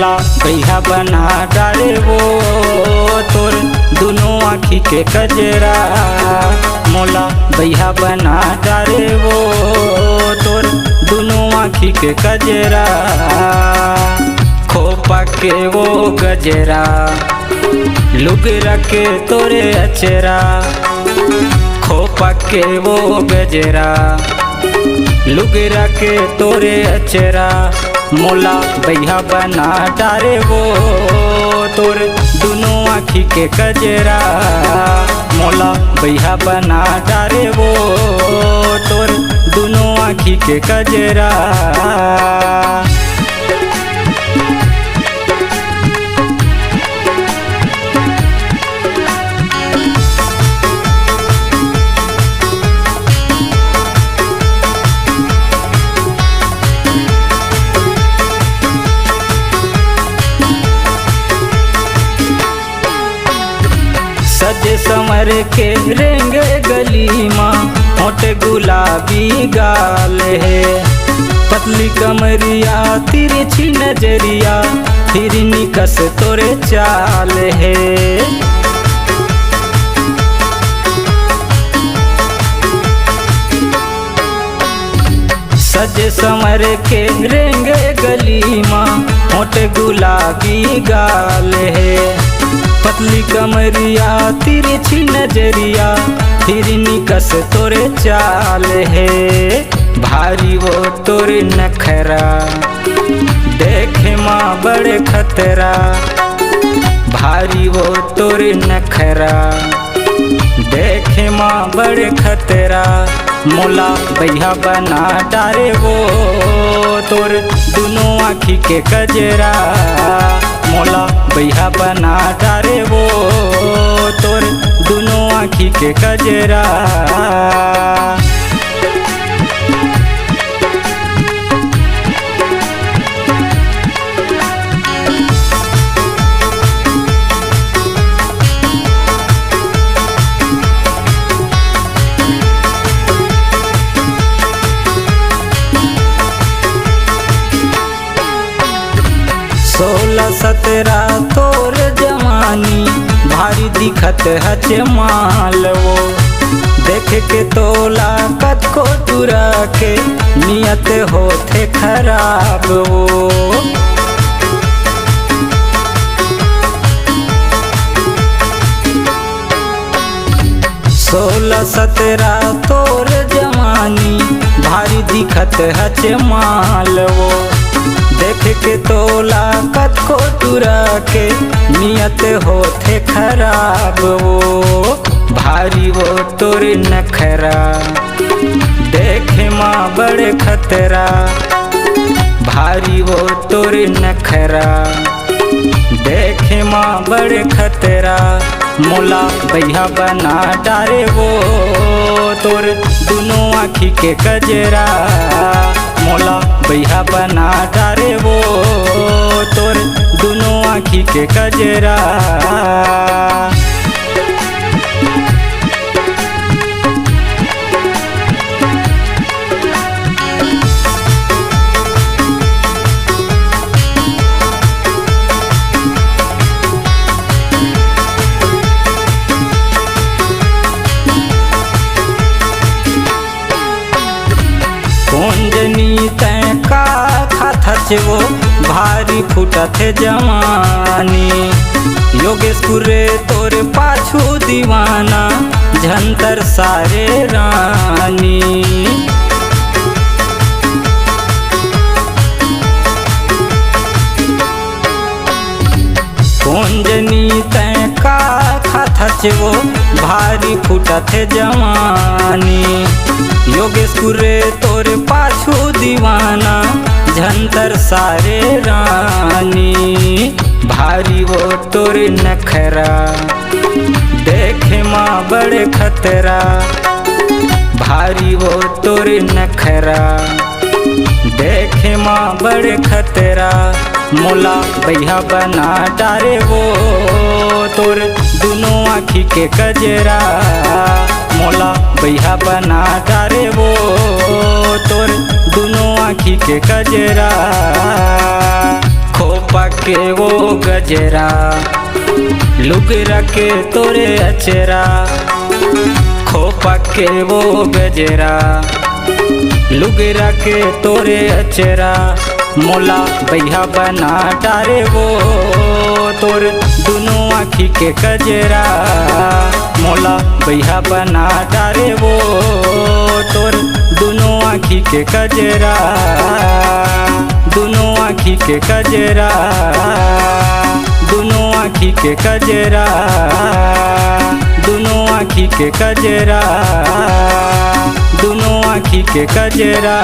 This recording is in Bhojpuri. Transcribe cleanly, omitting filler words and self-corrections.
मोला भैया बना डाले वो तोर दोनों आँखी के कजरा। मोला भैया बना डाले वो तोर दोनों आँखी के कजरा। खोपा के वो गजरा लुगरा के तोरे अचरा। खोपा के वो गजरा लुगरा के तोरे अचरा। मोला भैया बना डारे वो तोर दोनों आँखी के कजरा। मोला भैया बना डारे वो तोर दोनों आँखी के कजरा। सजे समर के रेंगे गली माँ होठे गुलाबी गाल है। पतली कमरिया तिरछी नजरिया हिरनी कस तोरे चाल है। सजे समर के रेंगे गली माँ होठे गुलाबी गाल है। पतली कमरिया तिरछी नजरिया हिरनी कस तोरे चाल है। भारी वो तोरे नखरा देखे माँ बड़े खतरा। भारी वो तोरे नखरा देखे माँ बड़े खतरा। मोला भैया बना डारे वो तोर दोनों आँखी के कजरा। मोला भैया बना डारे वो तोर दोनों आँखी के कजरा। सोलह सत्रह तोर जवानी भारी दिखत हच माल वो। देख के तोला कद को तुरा के नियत होते खराब वो। 16-17 तोर जवानी भारी दिखत हच माल वो। देख के तोला कद को तुरा के नियत होते खराब वो। भारी वो तोर नखरा देखे माँ बड़े खतरा। भारी वो तोर नखरा देखे माँ बड़े खतरा। मोला भैया बना डारे वो तोर दोनों आँखी के कजरा। मोला भैया बना डारे वो तोर दोनों आँखी के कजरा। कुंजनी तय का खाथच वो भारी फुटत जवानी। योगेशपुरे तोर पाछू दीवाना झंतर सारे रानी। कुंजनी तय का खाथच वो भारी फुटत जवानी। योगेशपुरे तोर पाछू दीवाना झंतर सारे रानी। भारी वो तोर नखरा देखे माँ बड़े खतरा। भारी वो तोर नखरा देखे माँ बड़े खतरा। मोला भैया बना डारे वो तोर दोनों आँखी के कजरा। मोला भैया बना डारे वो तोर दोनों आँखी के कजरा। खोपा के वो गजरा लुगरा के तोरे अचरा खोपा के वो गजरा लुगरा के तोरे अचरा मोला बैहा बना डारे वो तोर दोनों आँखी के कजरा मोला बैहा बना डारे वो तोर दोनों आँखी के कजरा दोनों आँखी के कजरा दोनों आँखी के कजरा दोनों आँखी के कजरा दोनों आँखी के कजरा।